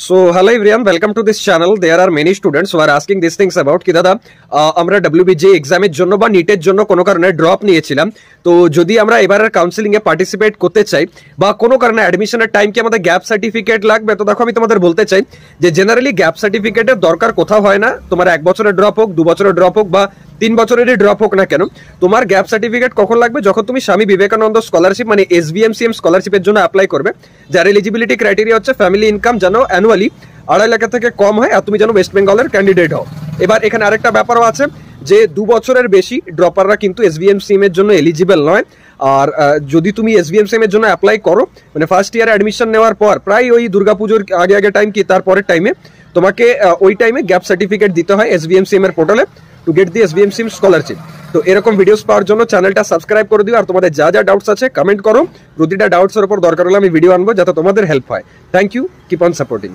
So hello everyone, welcome to this channel. There are many students who are asking these things about কি দাদা আমরা WBJ এক্সামের জন্য বা নিটের জন্য কোনো কারণে ড্রপ নিয়েছিলাম, তো যদি আমরা এবারের কাউন্সেলিং এ পার্টিসিপেট করতে চাই বা কোনো কারণে অ্যাডমিশনের টাইম কি আমাদের গ্যাপ সার্টিফিকেট লাগবে। তো দেখো আমি তোমাদের বলতে চাই যে জেনারেলি গ্যাপ সার্টিফিকেটের দরকার কোথাও হয় না। তোমার 1 বছরের ড্রপ হোক, 2 বছরের ড্রপ হোক বা 3 বছরেরই ড্রপ হোক না কেন, তোমার গ্যাপ সার্টিফিকেট কখন লাগবে? যখন তুমি স্বামী বিবেকানন্দ স্কলারশিপ মানে SBMCM স্কলারশিপের জন্য অ্যাপ্লাই করবে, যার এলিজিবিলিটি ক্রাইটেরিয়া হচ্ছে ফ্যামিলি ইনকাম যেন অ্যানুয়ালি 2.5 লাখ থেকে কম হয় আর তুমি যেন ওয়েস্ট বেঙ্গলের ক্যান্ডিডেট হও। এবার এখানে আরেকটা ব্যাপারও আছে যে 2 বছরের বেশি ড্রপাররা কিন্তু SBMCM এর জন্য এলিজিবল নয়। আর যদি তুমি SBMCM এর জন্য অ্যাপ্লাই করো মানে ফার্স্ট ইয়ার অ্যাডমিশন নেওয়ার পর প্রায় ওই দুর্গাপুজোর আগে টাইম কি তারপরের টাইমে তোমাকে ওই টাইমে গ্যাপ সার্টিফিকেট দিতে হয় SBMCM এর পোর্টালে to get the SBMCM scholarship. তো এরকম ভিডিওস পাওয়ার জন্য চ্যানেলটা সাবস্ক্রাইব করে দিও আর তোমাদের যা যা ডাউটস আছে কমেন্ট করো। প্রতিটা ডাউটসের উপর দরকার হলে আমি ভিডিও আনবো যাতে তোমাদের হেল্প হয়। Thank you, keep on supporting.